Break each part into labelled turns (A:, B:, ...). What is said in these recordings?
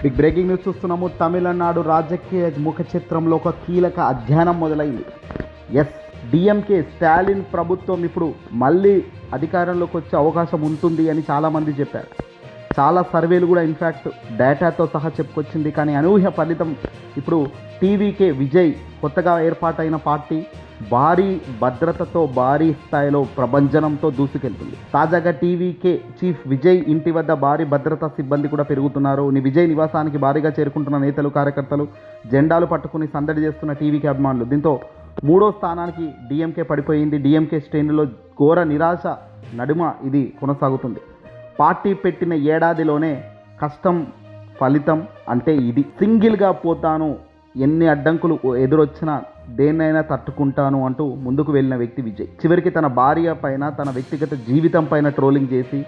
A: Big breaking news చూస్తున్నాము. తమిళనాడు రాజకీయ ముఖ చిత్రంలో ఒక కీలక అధ్యయనం మొదలైంది. డిఎంకే స్టాలిన్ ప్రభుత్వం ఇప్పుడు మళ్ళీ అధికారంలోకి వచ్చే అవకాశం ఉంటుంది అని చాలామంది చెప్పారు. చాలా సర్వేలు కూడా ఇన్ఫ్యాక్ట్ డేటాతో సహా చెప్పుకొచ్చింది. కానీ అనూహ్య ఫలితం ఇప్పుడు టీవీకే విజయ్ కొత్తగా ఏర్పాటైన పార్టీ భారీ భద్రతతో భారీ స్థాయిలో ప్రభంజనంతో దూసుకెళ్తుంది. తాజాగా టీవీకే చీఫ్ విజయ్ ఇంటి వద్ద భారీ భద్రతా సిబ్బంది కూడా పెరుగుతున్నారు. విజయ్ నివాసానికి భారీగా చేరుకుంటున్న నేతలు, కార్యకర్తలు జెండాలు పట్టుకుని సందడి చేస్తున్న టీవీకే అభిమానులు. దీంతో 3వ స్థానానికి డిఎంకే పడిపోయింది. డిఎంకే శ్రేణుల్లో ఘోర నిరాశ నడుమ ఇది కొనసాగుతుంది. పార్టీ పెట్టిన ఏడాదిలోనే కష్టం ఫలితం అంటే ఇది. సింగిల్గా పోతాను, ఎన్ని అడ్డంకులు ఎదురొచ్చినా దేన్నైనా తట్టుకుంటాను అంటూ ముందుకు వెళ్ళిన వ్యక్తి విజయ్. చివరికి తన భార్య పైన, తన వ్యక్తిగత జీవితం పైన ట్రోలింగ్ చేసి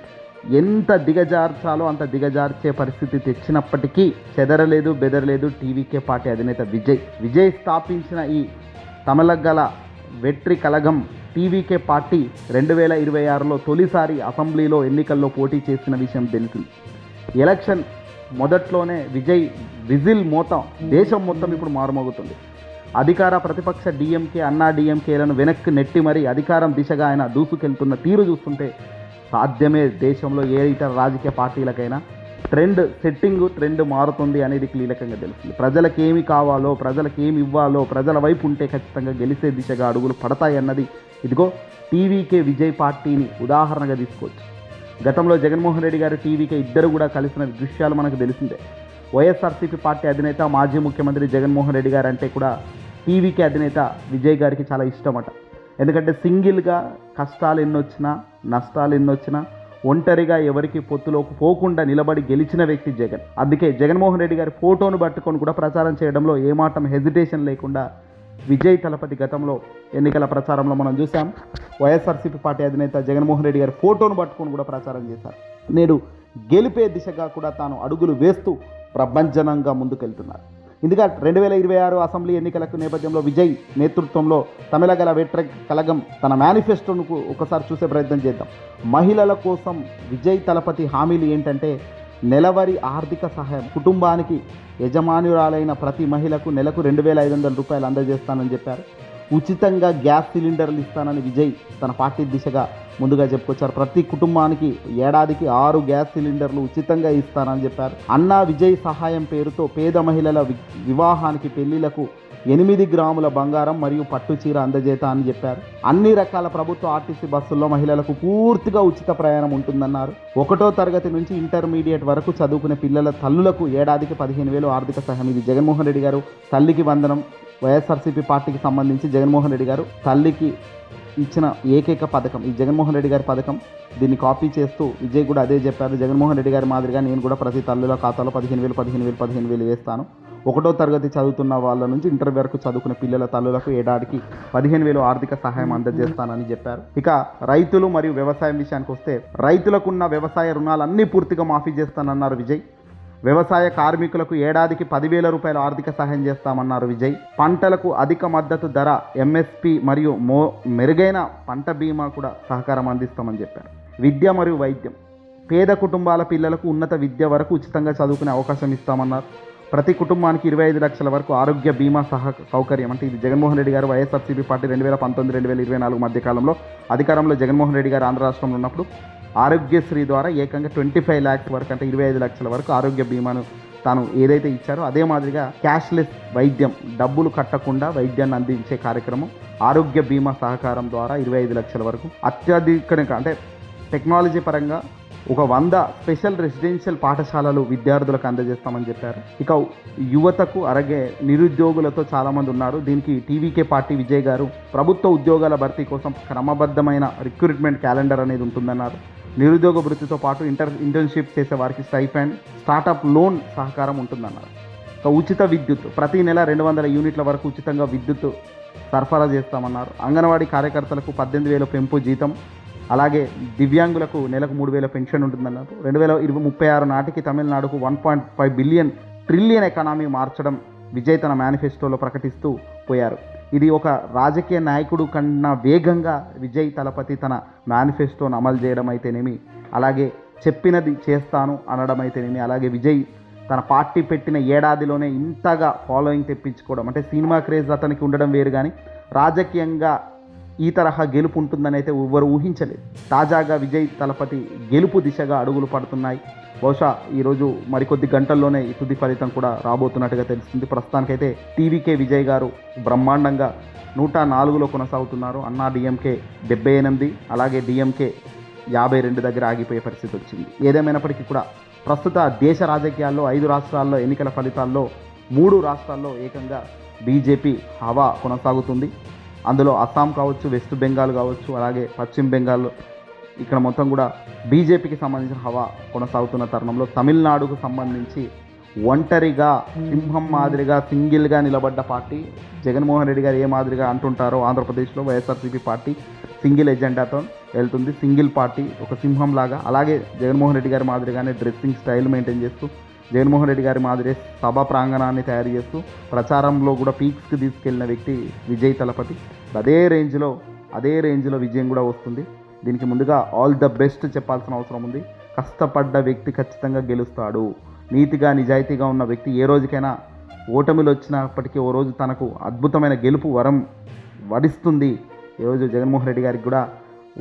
A: ఎంత దిగజార్చాలో అంత దిగజార్చే పరిస్థితి తెచ్చినప్పటికీ చెదరలేదు, బెదరలేదు టీవీకే పార్టీ అధినేత విజయ్ స్థాపించిన ఈ తమిళగల వెట్రి కలగం టీవీకే పార్టీ 2026లో తొలిసారి అసెంబ్లీలో ఎన్నికల్లో పోటీ చేసిన విషయం తెలిసింది. ఎలక్షన్ మొదట్లోనే విజయ్ విజిల్ మోత దేశం మొత్తం ఇప్పుడు మారుమోగుతుంది. అధికార ప్రతిపక్ష డిఎంకే, అన్నా డిఎంకేలను వెనక్కి నెట్టి మరీ అధికారం దిశగా ఆయన దూసుకెళ్తున్న తీరు చూస్తుంటే సాధ్యమే దేశంలో ఏ ఇతర రాజకీయ పార్టీలకైనా ట్రెండ్ మారుతుంది అనేది కీలకంగా తెలుస్తుంది. ప్రజలకు ఏమి కావాలో, ప్రజలకు ఏమి ఇవ్వాలో, ప్రజల వైపు ఉంటే ఖచ్చితంగా గెలిచే దిశగా అడుగులు పడతాయి అన్నది ఇదిగో టీవీకే విజయ్ పార్టీని ఉదాహరణగా తీసుకోవచ్చు. గతంలో జగన్మోహన్ రెడ్డి గారు, టీవీకే ఇద్దరు కూడా కలిసిన దృశ్యాలు మనకు తెలిసిందే. వైఎస్ఆర్సీపీ పార్టీ అధినేత, మాజీ ముఖ్యమంత్రి జగన్మోహన్ రెడ్డి గారు అంటే కూడా టీవీకే అధినేత విజయ్ గారికి చాలా ఇష్టమట. ఎందుకంటే సింగిల్గా కష్టాలు ఎన్నొచ్చినా, నష్టాలు ఎన్నొచ్చినా ఒంటరిగా ఎవరికి పొత్తులోకి పోకుండా నిలబడి గెలిచిన వ్యక్తి జగన్. అందుకే జగన్మోహన్ రెడ్డి గారి ఫోటోను పట్టుకొని కూడా ప్రచారం చేయడంలో ఏమాత్రం హెజిటేషన్ లేకుండా విజయ్ తలపతి గతంలో ఎన్నికల ప్రచారంలో మనం చూసాం. వైఎస్ఆర్సీపీ పార్టీ అధినేత జగన్మోహన్ రెడ్డి గారి ఫోటోను పట్టుకొని కూడా ప్రచారం చేశారు. నేడు గెలిపే దిశగా కూడా తాను అడుగులు వేస్తూ ప్రభంజనంగా ముందుకెళ్తున్నారు. ఎందుకంటే 2026 అసెంబ్లీ ఎన్నికలకు నేపథ్యంలో విజయ్ నేతృత్వంలో తమిళగల వెట్రి కలగం తన మేనిఫెస్టోను ఒకసారి చూసే ప్రయత్నం చేద్దాం. మహిళల కోసం విజయ్ తలపతి హామీలు ఏంటంటే నెలవారీ ఆర్థిక సహాయం, కుటుంబానికి యజమానురాలైన ప్రతి మహిళకు నెలకు 2,500 రూపాయలు అందజేస్తానని చెప్పారు. ఉచితంగా గ్యాస్ సిలిండర్లు ఇస్తానని విజయ్ తన పార్టీ దిశగా ముందుగా చెప్పుకొచ్చారు. ప్రతి కుటుంబానికి ఏడాదికి 6 గ్యాస్ సిలిండర్లు ఉచితంగా ఇస్తానని చెప్పారు. అన్నా విజయ్ సహాయం పేరుతో పేద మహిళల వివాహానికి, పెళ్లిలకు 8 గ్రాముల బంగారం మరియు పట్టు చీర అందజేత అని చెప్పారు. అన్ని రకాల ప్రభుత్వ ఆర్టీసీ బస్సుల్లో మహిళలకు పూర్తిగా ఉచిత ప్రయాణం ఉంటుందన్నారు. 1వ తరగతి నుంచి ఇంటర్మీడియట్ వరకు చదువుకునే పిల్లల తల్లులకు ఏడాదికి 15,000 ఆర్థిక సహాయం. ఇది జగన్మోహన్ రెడ్డి గారు తల్లికి వందనం, వైఎస్ఆర్సీపీ పార్టీకి సంబంధించి జగన్మోహన్ రెడ్డి గారు తల్లికి ఇచ్చిన ఏకైక పథకం ఈ జగన్మోహన్ రెడ్డి గారి పథకం. దీన్ని కాపీ చేస్తూ విజయ్ కూడా అదే చెప్పారు. జగన్మోహన్ రెడ్డి గారి మాదిరిగా నేను కూడా ప్రతి తల్లుల ఖాతాలో 15,000 వేస్తాను. 1వ తరగతి చదువుతున్న వాళ్ళ నుంచి ఇంటర్ వరకు చదువుకునే పిల్లల తల్లులకు ఏడాదికి 15,000 ఆర్థిక సహాయం అందజేస్తానని చెప్పారు. ఇక రైతులు మరియు వ్యవసాయం విషయానికి వస్తే రైతులకున్న వ్యవసాయ రుణాలన్నీ పూర్తిగా మాఫీ చేస్తానన్నారు విజయ్. వ్యవసాయ కార్మికులకు ఏడాదికి 10,000 రూపాయల ఆర్థిక సహాయం చేస్తామన్నారు విజయ్. పంటలకు అధిక మద్దతు ధర, ఎంఎస్పి మరియు మెరుగైన పంట బీమా కూడా సహకారం అందిస్తామని చెప్పారు. విద్య మరియు వైద్యం, పేద కుటుంబాల పిల్లలకు ఉన్నత విద్య వరకు ఉచితంగా చదువుకునే అవకాశం ఇస్తామన్నారు. ప్రతి కుటుంబానికి 25 లక్షల వరకు ఆరోగ్య బీమా సౌకర్యం. అంటే ఇది జగన్మోహన్ రెడ్డి గారు వైఎస్ఆర్సీపీ పార్టీ 2019-2024 మధ్యకాలంలో అధికారంలో జగన్మోహన్ రెడ్డి గారు ఆంధ్ర రాష్ట్రంలో ఉన్నప్పుడు ఆరోగ్యశ్రీ ద్వారా ఏకంగా 25 lakhs వరకు, అంటే 25 లక్షల వరకు ఆరోగ్య బీమాను తాను ఏదైతే ఇచ్చారో అదే మాదిరిగా క్యాష్లెస్ వైద్యం, డబ్బులు కట్టకుండా వైద్యాన్ని అందించే కార్యక్రమం ఆరోగ్య బీమా సహకారం ద్వారా 25 లక్షల వరకు అత్యధికంగా, అంటే టెక్నాలజీ పరంగా ఒక 100 స్పెషల్ రెసిడెన్షియల్ పాఠశాలలు విద్యార్థులకు అందజేస్తామని చెప్పారు. ఇక యువతకు అలాగే నిరుద్యోగులతో చాలామంది ఉన్నారు. దీనికి టీవీకే పార్టీ విజయ్ గారు ప్రభుత్వ ఉద్యోగాల భర్తీ కోసం క్రమబద్ధమైన రిక్రూట్మెంట్ క్యాలెండర్ అనేది ఉంటుందన్నారు. నిరుద్యోగ వృత్తితో పాటు ఇంటర్న్షిప్ చేసే వారికి స్టైఫండ్, స్టార్టప్ లోన్ సహకారం ఉంటుందన్నారు. ఇక ఉచిత విద్యుత్, ప్రతి నెల 200 యూనిట్ల వరకు ఉచితంగా విద్యుత్ సరఫరా చేస్తామన్నారు. అంగన్వాడీ కార్యకర్తలకు 18,000 పెంపు జీతం, అలాగే దివ్యాంగులకు నెలకు 3,000 పెన్షన్ ఉంటుందన్నారు. 2036 నాటికి తమిళనాడుకు 1.5 ట్రిలియన్ ఎకానమీ మార్చడం విజయ్ తన మేనిఫెస్టోలో ప్రకటిస్తూ పోయారు. ఇది ఒక రాజకీయ నాయకుడు కన్నా వేగంగా విజయ్ తలపతి తన మేనిఫెస్టోను అమలు చేయడం అయితేనేమి, అలాగే చెప్పినది చేస్తాను అనడం అయితేనేమి, అలాగే విజయ్ తన పార్టీ పెట్టిన ఏడాదిలోనే ఇంతగా ఫాలోయింగ్ తెప్పించుకోవడం అంటే సినిమా క్రేజ్ అతనికి ఉండడం వేరు, కానీ రాజకీయంగా ఈ తరహా గెలుపు ఉంటుందని అయితే ఎవరు ఊహించలేదు. తాజాగా విజయ్ తలపతి గెలుపు దిశగా అడుగులు పడుతున్నాయి. బహుశా ఈరోజు మరికొద్ది గంటల్లోనే ఈ తుది ఫలితం కూడా రాబోతున్నట్టుగా తెలుస్తుంది. ప్రస్తుతానికైతే టీవీకే విజయ్ గారు బ్రహ్మాండంగా 104లో కొనసాగుతున్నారు. అన్నా డిఎంకే 78, అలాగే డిఎంకే 52 దగ్గర ఆగిపోయే పరిస్థితి వచ్చింది. ఏదేమైనప్పటికీ కూడా ప్రస్తుత దేశ రాజకీయాల్లో 5 రాష్ట్రాల్లో ఎన్నికల ఫలితాల్లో 3 రాష్ట్రాల్లో ఏకంగా బీజేపీ హవా కొనసాగుతుంది. అందులో అస్సాం కావచ్చు, వెస్ట్ బెంగాల్ కావచ్చు, అలాగే పశ్చిమ బెంగాల్, ఇక్కడ మొత్తం కూడా బీజేపీకి సంబంధించిన హవా కొనసాగుతున్న తరుణంలో తమిళనాడుకు సంబంధించి ఒంటరిగా సింహం మాదిరిగా సింగిల్గా నిలబడ్డ పార్టీ జగన్మోహన్ రెడ్డి గారు ఏ మాదిరిగా అంటుంటారో ఆంధ్రప్రదేశ్లో వైఎస్ఆర్సీపీ పార్టీ సింగిల్ ఎజెండాతో వెళ్తుంది. సింగిల్ పార్టీ ఒక సింహం లాగా, అలాగే జగన్మోహన్ రెడ్డి గారి మాదిరిగానే డ్రెస్సింగ్ స్టైల్ మెయింటైన్ చేస్తూ, జగన్మోహన్ రెడ్డి గారి మాదిరి సభా ప్రాంగణాన్ని తయారు చేస్తూ ప్రచారంలో కూడా పీక్స్కి తీసుకెళ్లిన వ్యక్తి విజయ్ తలపతి. అదే రేంజ్లో విజయం కూడా వస్తుంది. దీనికి ముందుగా ఆల్ ద బెస్ట్ చెప్పాల్సిన అవసరం ఉంది. కష్టపడ్డ వ్యక్తి ఖచ్చితంగా గెలుస్తాడు. నీతిగా నిజాయితీగా ఉన్న వ్యక్తి ఏ రోజుకైనా ఓటమిలు వచ్చినప్పటికీ ఓ రోజు తనకు అద్భుతమైన గెలుపు వరం వరిస్తుంది. ఈరోజు జగన్మోహన్ రెడ్డి గారికి కూడా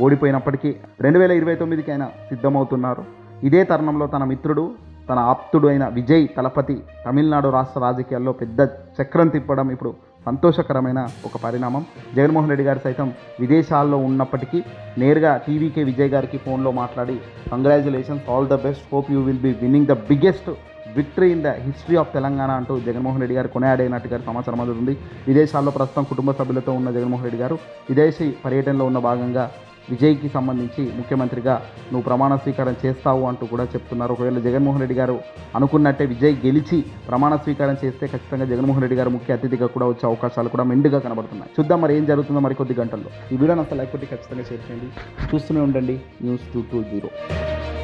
A: ఓడిపోయినప్పటికీ 2029కి ఆయన సిద్ధమవుతున్నారు. ఇదే తరుణంలో తన మిత్రుడు, తన ఆప్తుడు అయిన విజయ్ తలపతి తమిళనాడు రాష్ట్ర రాజకీయాల్లో పెద్ద చక్రం తిప్పడం ఇప్పుడు సంతోషకరమైన ఒక పరిణామం. జగన్మోహన్ రెడ్డి గారు సైతం విదేశాల్లో ఉన్నప్పటికీ నేరుగా టీవీకే విజయ్ గారికి ఫోన్లో మాట్లాడి congratulations, all the best, hope you will be winning the biggest victory in the history of Telangana అంటూ జగన్మోహన్ రెడ్డి గారు కొనియాడైనట్టుగా సమాచారం అందుతుంది. విదేశాల్లో ప్రస్తుతం కుటుంబ సభ్యులతో ఉన్న జగన్మోహన్ రెడ్డి గారు విదేశీ పర్యటనలో ఉన్న భాగంగా విజయ్కి సంబంధించి ముఖ్యమంత్రిగా నువ్వు ప్రమాణ స్వీకారం చేస్తావు అంటూ కూడా చెప్తున్నారు. ఒకవేళ జగన్మోహన్ రెడ్డి గారు అనుకున్నట్టే విజయ్ గెలిచి ప్రమాణ స్వీకారం చేస్తే ఖచ్చితంగా జగన్మోహన్ రెడ్డి గారు ముఖ్య అతిథిగా కూడా వచ్చే అవకాశాలు కూడా మెండుగా కనబడుతున్నాయి. చూద్దాం మరి ఏం జరుగుతుందో మరికొద్ది గంటల్లో. ఈ వీడియోని అసలు లైక్ కొట్టి ఖచ్చితంగా షేర్ చేయండి. చూస్తూనే ఉండండి News 220.